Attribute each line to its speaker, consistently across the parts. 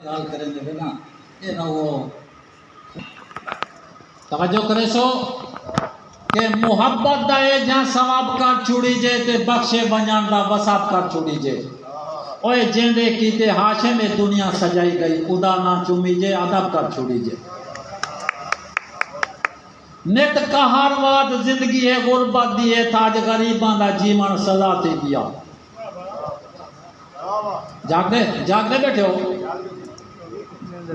Speaker 1: گال کریں گے نا یہ نہ وہ توجہ کرے سو کہ محبت دا اے جہاں ثواب کر چھوڑی جے تے بخشے بنیان دا وساب کر چھوڑی جے اوے جیندے کیتے ہاشم میں دنیا سجائی گئی خدا نہ چومی جے ادب کر چھوڑی جے نت کہار واد زندگی ہے غربت دی ہے تاج غریباں دا جیون سزا تے گیا جاگدے بیٹھے ہو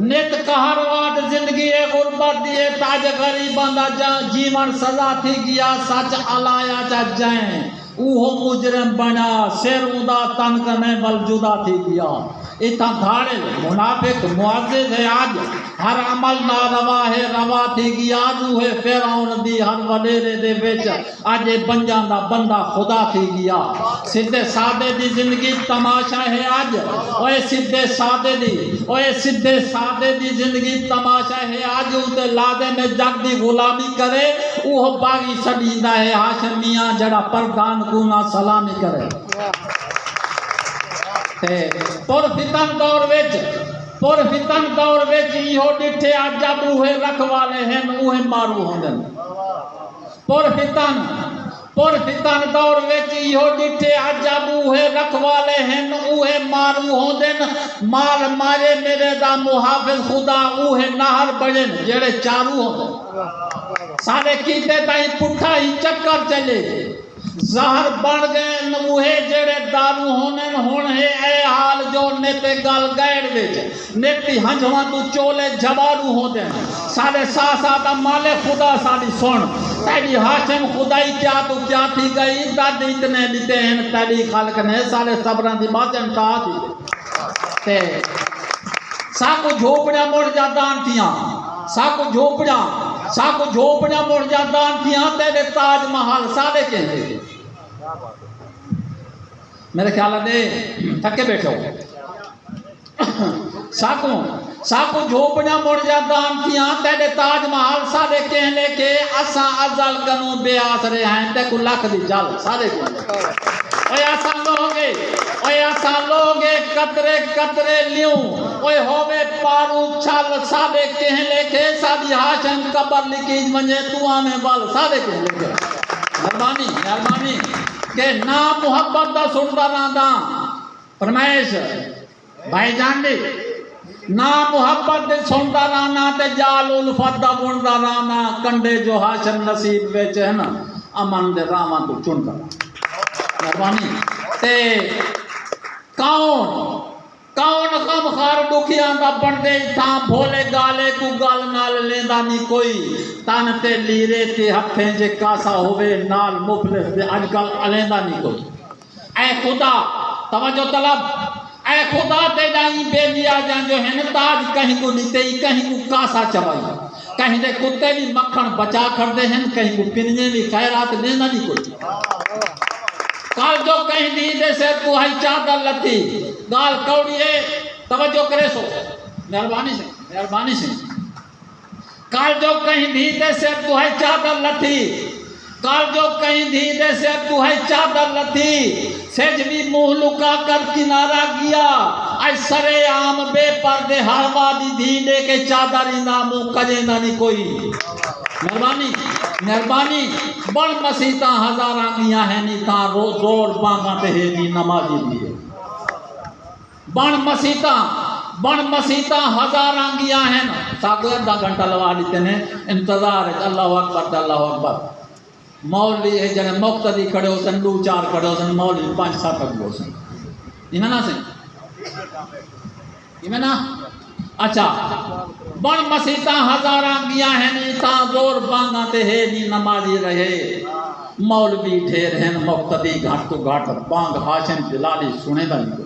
Speaker 1: نت کہار واد زندگی ہے غربت دی ہے تاج غریباں دا جیون سزا تے گیا سچ علایا چا جائیں اوہ مجرم بنا سر ادا تن کنے بل جدا تھی گیا اتنا دھاڑے منافق معزز ہے آج ہر عمل ناروا ہے روا تھی گیا روح فیرعون دی ہر وڈیرے دے وچ آج بنجان دا بندہ خدا تھی گیا سدھے سادے دی زندگی تماشا ہے آج اوے سدھے سادے دی زندگی تماشا ہے آج اُتے لادے میں جگ دی غلامی کرے اوہ باغی سڈیندا ہے ہاشم میاں جڑا پردان گونا سلامی کرے پرفتن دور وچ ایہو ڈٹھے عجب اوہے رکھوالے ہیں اوہے مارو ہوندن پرفتن دور وچ ایہو ڈٹھے عجب اوہے رکھوالے ہیں اوہے مارو ہوندن مال مارے میرے دا محافظ خدا اوہے نہر بڑن جڑے چارو ہوندن سارے کیتے تائیں پٹھا ہی چکر چلے زہر بن گئے نوہے جڑے دارو ہونے ہون ہے اے حال جو نیتے گل گیڑ وچ نیتی ہنجواں تو چولے جبارو ہوندے سارے ساتھ مالے خدا ساری سن تیری ہاشم خدائی کیا تو کیا تھی گئی داد اتنے دیتے ہیں تیری خالق نے سارے صبران دی بات انتا دی ساکو جھوپڑیاں مڑ جا دان تھیاں ساکو جھوپڑیاں مڑ جا دان تھیاں تیرے تاج محل سارے کہتے میرے خیال دے تھکے بیٹھے ہو ساکو جھوپڑیاں مڑ جا دان تھیاں تیرے تاج محل سارے کہنے کے اساں ازل کنوں بے آسرے ہیں تے کو لکھ دی جال سارے کہنے اوے آسان لوگے قطرے قطرے لیوں اوے ہووے پارو چھل سادے کہنے کے سادی ہاشم قبر لکیج منجے تو آنے بال سادے کہنے کے مہربانی کہ نا محبت دا سنتا راندہ فرمائش بھائی جان دی نا محبت دے سنتا رانا تے جال الفت دا بنتا رانا کنڈے جو ہاشم نصیب ویچ ہے نا امن دے رامان تو چنتا مہربانی تے کون غم خار دکھیاں دا بندے تھا بھولے گالے کو گال نال لیندہ نہیں کوئی تن تے لیرے تے ہتھیں جے کاسا ہوئے نال مفلس دے اجگل علیندہ نہیں کوئی اے خدا توجہ طلب اے خدا تے جائیں بے لیا جائیں جو ہیں تاج کہیں کو نیتے ہی کہیں کو کاسا چوائی کہیں دے کتے بھی مکھن بچا کر دے ہیں کہیں کو پنجے بھی خیرات لیندہ نہیں کوئی کال جو کہیں دیدے سے تو ہائی چادر لتی گال کوڑی ہے توجہ کرے سو مہربانی سے کال جو کہیں دیدے سے تو ہائی چادر لتی کال جو کہیں دیدے سے تو ہائی چادر لتی سیج بھی منہ لکا کر کنارہ گیا اے سرے عام بے پردے ہر وادی دھیندے کے چادری نامو کجے نہ نہیں کوئی مہربانی بڑ مسیطہ ہزاراں گیاں ہیں نہیں تاں زور بانگاں تے ہے نہیں نمازی دیئے بڑ مسیطہ ہزاراں گیاں ہیں ساکو ادھا گھنٹہ لوا لیتے ہیں انتظار ہے اللہ اکبر مولی ہے جنہیں مقتدی کھڑے ہو سن دو چار کھڑے ہو سن مولی 5-7 کھڑے ہو سن ایمنا اچھا بڑ مسیطہ ہزاراں گیا ہیں نیتا زور بانگاں تے ہے نی نمازی رہے مولوی ڈھیر ہیں مقتدی گھاٹ تو گھاٹ بانگ ہاشم جلالی سنے دا نہیں